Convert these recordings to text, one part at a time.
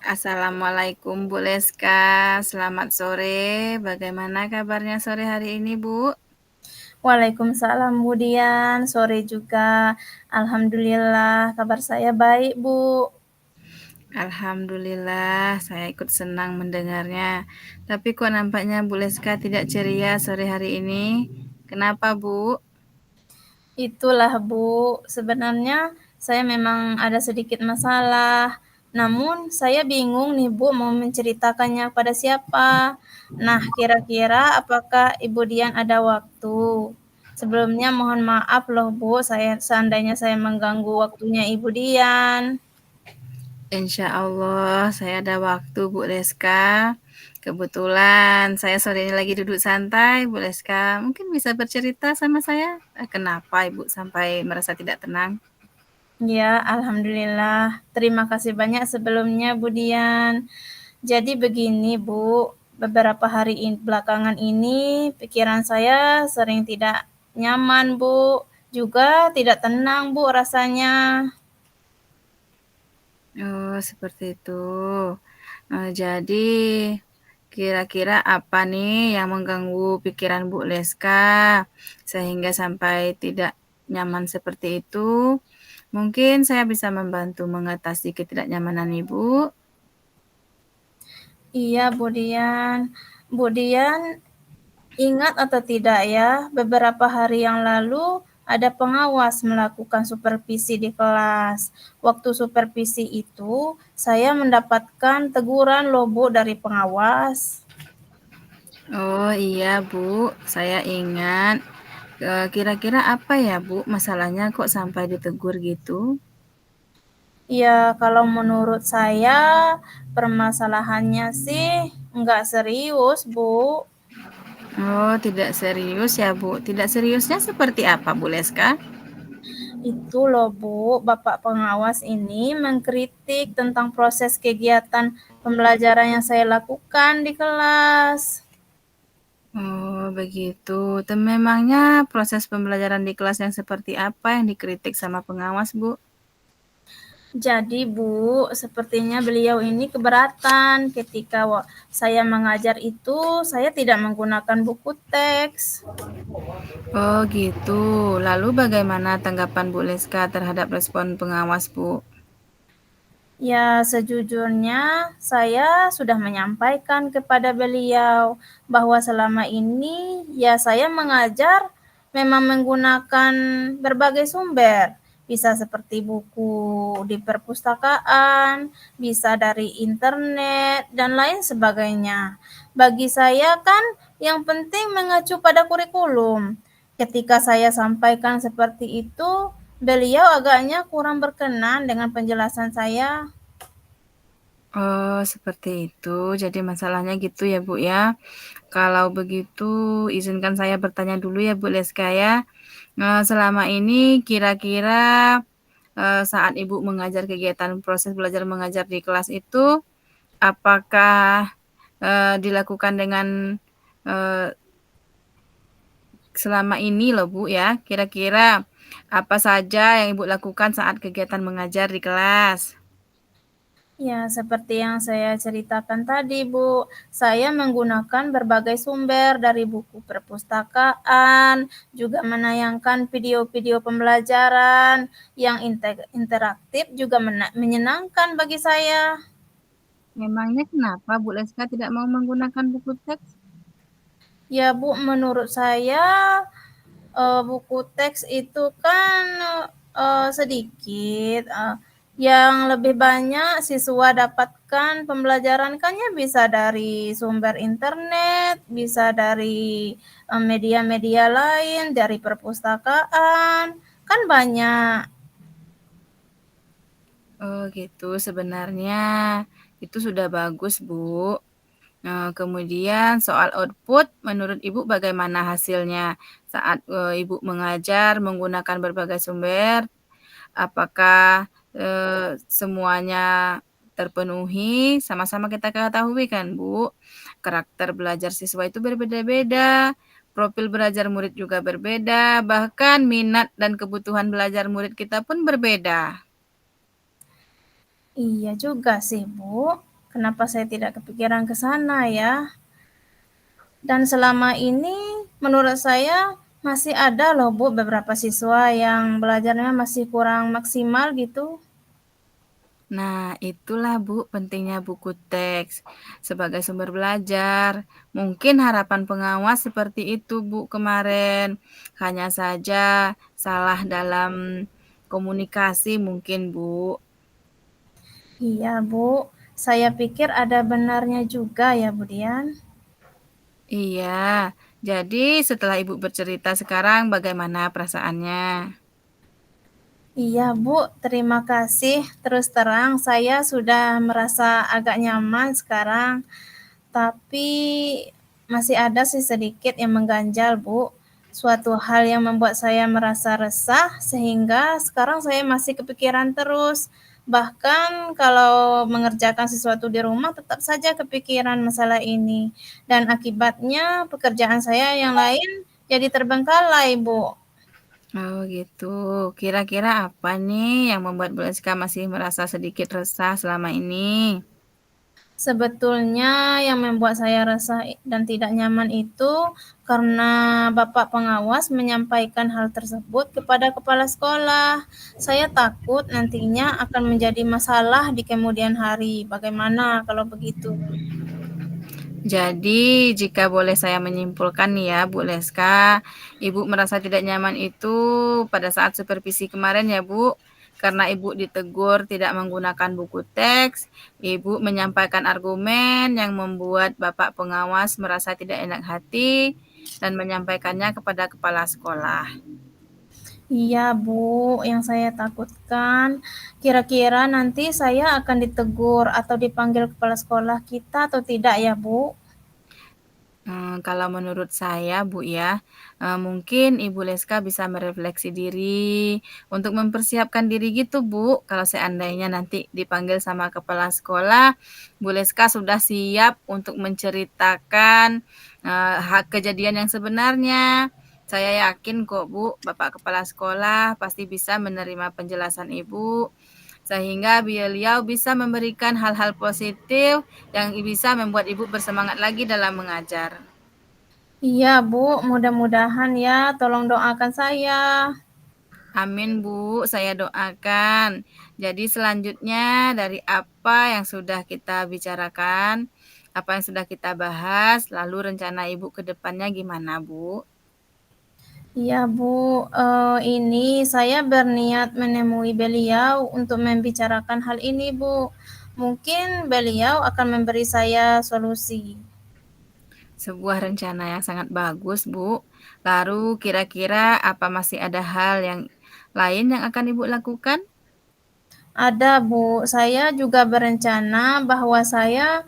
Assalamualaikum Bu Leska, selamat sore. Bagaimana kabarnya sore hari ini Bu? Waalaikumsalam Bu Dian, sore juga. Alhamdulillah, kabar saya baik Bu. Alhamdulillah, saya ikut senang mendengarnya. Tapi kok nampaknya Bu Leska tidak ceria sore hari ini? Kenapa Bu? Itulah Bu, sebenarnya saya memang ada sedikit masalah. Namun saya bingung nih Bu mau menceritakannya pada siapa. Nah, kira-kira apakah Ibu Dian ada waktu? Sebelumnya mohon maaf loh Bu, saya seandainya saya mengganggu waktunya Ibu Dian. Insya Allah saya ada waktu Bu Leska. Kebetulan saya sore ini lagi duduk santai, Bu Leska. Mungkin bisa bercerita sama saya? Kenapa Ibu sampai merasa tidak tenang? Ya, alhamdulillah. Terima kasih banyak sebelumnya, Bu Dian. Jadi begini, Bu, beberapa hari belakangan ini pikiran saya sering tidak nyaman, Bu. Juga tidak tenang, Bu, rasanya. Oh, seperti itu. Jadi kira-kira apa nih yang mengganggu pikiran Bu Leska sehingga sampai tidak nyaman seperti itu? Mungkin saya bisa membantu mengatasi ketidaknyamanan Ibu. Iya, Bu Dian. Bu Dian, ingat atau tidak ya, beberapa hari yang lalu ada pengawas melakukan supervisi di kelas. Waktu supervisi itu, saya mendapatkan teguran loh Bu dari pengawas. Oh iya Bu, saya ingat. Kira-kira apa ya Bu masalahnya kok sampai ditegur gitu? Ya, kalau menurut saya permasalahannya sih nggak serius, Bu. Oh, tidak serius ya Bu. Tidak seriusnya seperti apa Bu Leska? Itu loh, Bu, Bapak pengawas ini mengkritik tentang proses kegiatan pembelajaran yang saya lakukan di kelas. Oh, begitu. Memangnya proses pembelajaran di kelas yang seperti apa yang dikritik sama pengawas, Bu? Jadi, Bu, sepertinya beliau ini keberatan ketika saya mengajar itu saya tidak menggunakan buku teks. Oh, gitu. Lalu bagaimana tanggapan Bu Leska terhadap respon pengawas, Bu? Ya, sejujurnya saya sudah menyampaikan kepada beliau bahwa selama ini ya saya mengajar memang menggunakan berbagai sumber. Bisa seperti buku di perpustakaan, bisa dari internet, dan lain sebagainya. Bagi saya kan yang penting mengacu pada kurikulum. Ketika saya sampaikan seperti itu, beliau agaknya kurang berkenan dengan penjelasan saya. Oh, seperti itu. Jadi masalahnya gitu ya, Bu ya. Kalau begitu, izinkan saya bertanya dulu ya, Bu Leska ya. Selama ini kira-kira saat Ibu mengajar kegiatan proses belajar mengajar di kelas itu, apakah dilakukan dengan eh, selama ini loh Bu ya, kira-kira apa saja yang Ibu lakukan saat kegiatan mengajar di kelas? Ya, seperti yang saya ceritakan tadi, Bu. Saya menggunakan berbagai sumber dari buku perpustakaan, juga menayangkan video-video pembelajaran yang interaktif juga menyenangkan bagi saya. Memangnya kenapa Bu Leska tidak mau menggunakan buku teks? Ya, Bu, menurut saya buku teks itu kan sedikit. Yang lebih banyak siswa dapatkan pembelajaran kannya bisa dari sumber internet, bisa dari media-media lain, dari perpustakaan, kan banyak. Oh gitu, sebenarnya itu sudah bagus Bu. Kemudian soal output, menurut Ibu bagaimana hasilnya saat Ibu mengajar menggunakan berbagai sumber? Apakah semuanya terpenuhi? Sama-sama kita ketahui kan, Bu, karakter belajar siswa itu berbeda-beda, profil belajar murid juga berbeda, bahkan minat dan kebutuhan belajar murid kita pun berbeda. Iya juga sih, Bu. Kenapa saya tidak kepikiran ke sana ya? Dan selama ini menurut saya masih ada loh Bu beberapa siswa yang belajarnya masih kurang maksimal gitu. Nah, itulah Bu pentingnya buku teks sebagai sumber belajar. Mungkin harapan pengawas seperti itu Bu kemarin. Hanya saja salah dalam komunikasi mungkin Bu. Iya Bu, saya pikir ada benarnya juga ya Bu Dian. Iya, jadi setelah Ibu bercerita sekarang bagaimana perasaannya? Iya Bu, terima kasih. Terus terang saya sudah merasa agak nyaman sekarang. Tapi masih ada sih sedikit yang mengganjal, Bu. Suatu hal yang membuat saya merasa resah sehingga sekarang saya masih kepikiran terus. Bahkan kalau mengerjakan sesuatu di rumah tetap saja kepikiran masalah ini. Dan akibatnya pekerjaan saya yang lain jadi terbengkalai, Bu. Oh gitu. Kira-kira apa nih yang membuat Bu Eska masih merasa sedikit resah selama ini? Sebetulnya yang membuat saya resah dan tidak nyaman itu karena Bapak pengawas menyampaikan hal tersebut kepada kepala sekolah. Saya takut nantinya akan menjadi masalah di kemudian hari. Bagaimana kalau begitu? Jadi, jika boleh saya menyimpulkan nih ya, Bu Leska, Ibu merasa tidak nyaman itu pada saat supervisi kemarin ya, Bu. Karena Ibu ditegur tidak menggunakan buku teks, Ibu menyampaikan argumen yang membuat Bapak pengawas merasa tidak enak hati dan menyampaikannya kepada kepala sekolah. Iya, Bu, yang saya takutkan kira-kira nanti saya akan ditegur atau dipanggil kepala sekolah kita atau tidak ya, Bu? Kalau menurut saya, Bu, ya, mungkin Ibu Leska bisa merefleksi diri untuk mempersiapkan diri gitu, Bu. Kalau seandainya nanti dipanggil sama kepala sekolah, Bu Leska sudah siap untuk menceritakan, hak kejadian yang sebenarnya. Saya yakin kok, Bu, Bapak kepala sekolah pasti bisa menerima penjelasan Ibu, sehingga beliau bisa memberikan hal-hal positif yang bisa membuat Ibu bersemangat lagi dalam mengajar. Iya, Bu, mudah-mudahan ya, tolong doakan saya. Amin Bu, saya doakan. Jadi selanjutnya dari apa yang sudah kita bicarakan, apa yang sudah kita bahas, lalu rencana Ibu ke depannya gimana Bu? Iya Bu, ini saya berniat menemui beliau untuk membicarakan hal ini Bu. Mungkin beliau akan memberi saya solusi. Sebuah rencana yang sangat bagus Bu. Lalu kira-kira apa masih ada hal yang lain yang akan Ibu lakukan? Ada Bu, saya juga berencana bahwa saya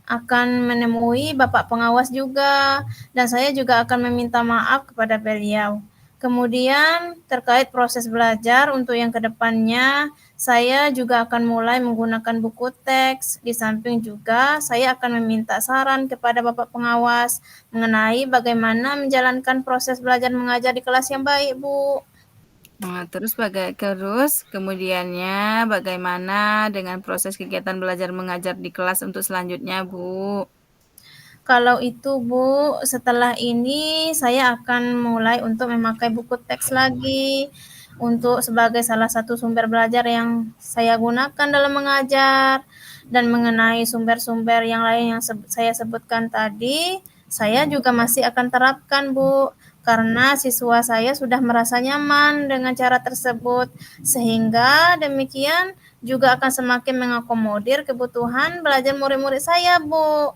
akan menemui Bapak pengawas juga, dan saya juga akan meminta maaf kepada beliau. Kemudian terkait proses belajar untuk yang kedepannya, saya juga akan mulai menggunakan buku teks. Di samping juga saya akan meminta saran kepada Bapak pengawas mengenai bagaimana menjalankan proses belajar mengajar di kelas yang baik, Bu. Terus kemudiannya bagaimana dengan proses kegiatan belajar mengajar di kelas untuk selanjutnya Bu? Kalau itu Bu, setelah ini saya akan mulai untuk memakai buku teks lagi untuk sebagai salah satu sumber belajar yang saya gunakan dalam mengajar. Dan mengenai sumber-sumber yang lain yang saya sebutkan tadi, saya juga masih akan terapkan Bu, karena siswa saya sudah merasa nyaman dengan cara tersebut, sehingga demikian juga akan semakin mengakomodir kebutuhan belajar murid-murid saya Bu.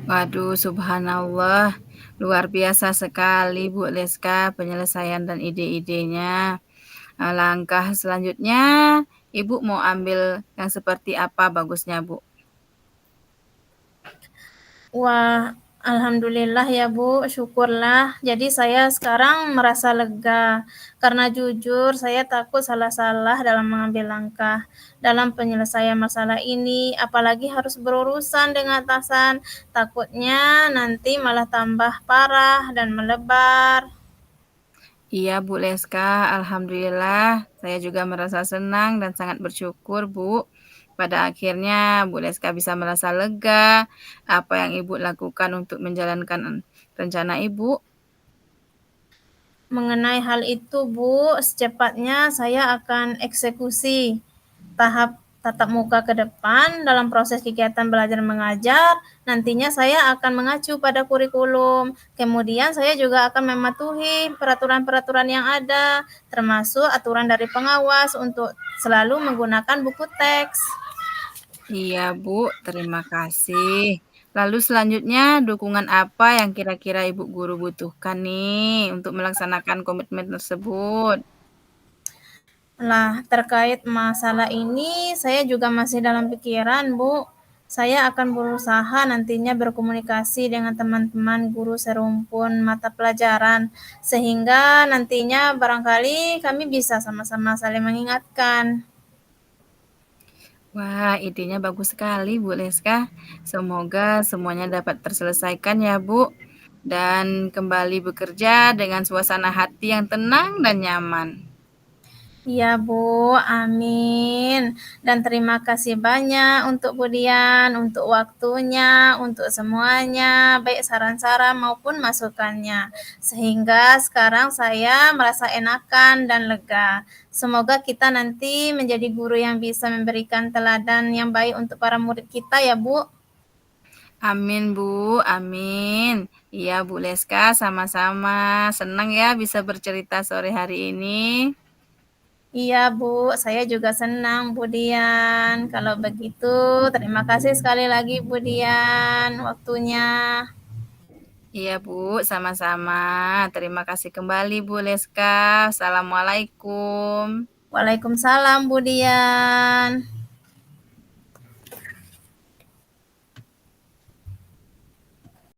Waduh, subhanallah, luar biasa sekali Bu Leska penyelesaian dan ide-idenya. Langkah selanjutnya, Ibu mau ambil yang seperti apa bagusnya Bu? Wah, alhamdulillah ya Bu, syukurlah. Jadi saya sekarang merasa lega karena jujur saya takut salah-salah dalam mengambil langkah dalam penyelesaian masalah ini, apalagi harus berurusan dengan atasan. Takutnya nanti malah tambah parah dan melebar. Iya Bu Leska, alhamdulillah saya juga merasa senang dan sangat bersyukur Bu. Pada akhirnya Bu Leska bisa merasa lega. Apa yang Ibu lakukan untuk menjalankan rencana Ibu? Mengenai hal itu, Bu, secepatnya saya akan eksekusi tahap tatap muka ke depan dalam proses kegiatan belajar mengajar. Nantinya saya akan mengacu pada kurikulum. Kemudian saya juga akan mematuhi peraturan-peraturan yang ada, termasuk aturan dari pengawas untuk selalu menggunakan buku teks. Iya Bu, terima kasih. Lalu selanjutnya dukungan apa yang kira-kira Ibu guru butuhkan nih untuk melaksanakan komitmen tersebut? Nah, terkait masalah ini saya juga masih dalam pikiran, Bu. Saya akan berusaha nantinya berkomunikasi dengan teman-teman guru serumpun mata pelajaran, sehingga nantinya barangkali kami bisa sama-sama saling mengingatkan. Wah, idenya bagus sekali Bu Leska. Semoga semuanya dapat terselesaikan ya Bu. Dan kembali bekerja dengan suasana hati yang tenang dan nyaman. Iya, Bu, amin. Dan terima kasih banyak untuk Bu Dian, untuk waktunya, untuk semuanya, baik saran-saran maupun masukannya. Sehingga sekarang saya merasa enakan dan lega. Semoga kita nanti menjadi guru yang bisa memberikan teladan yang baik untuk para murid kita ya, Bu. Amin Bu, amin. Iya Bu Leska, sama-sama. Senang ya bisa bercerita sore hari ini. Iya, Bu, saya juga senang, Bu Dian. Kalau begitu, terima kasih sekali lagi, Bu Dian, waktunya. Iya Bu, sama-sama. Terima kasih kembali Bu Leska. Assalamualaikum. Waalaikumsalam, Bu Dian.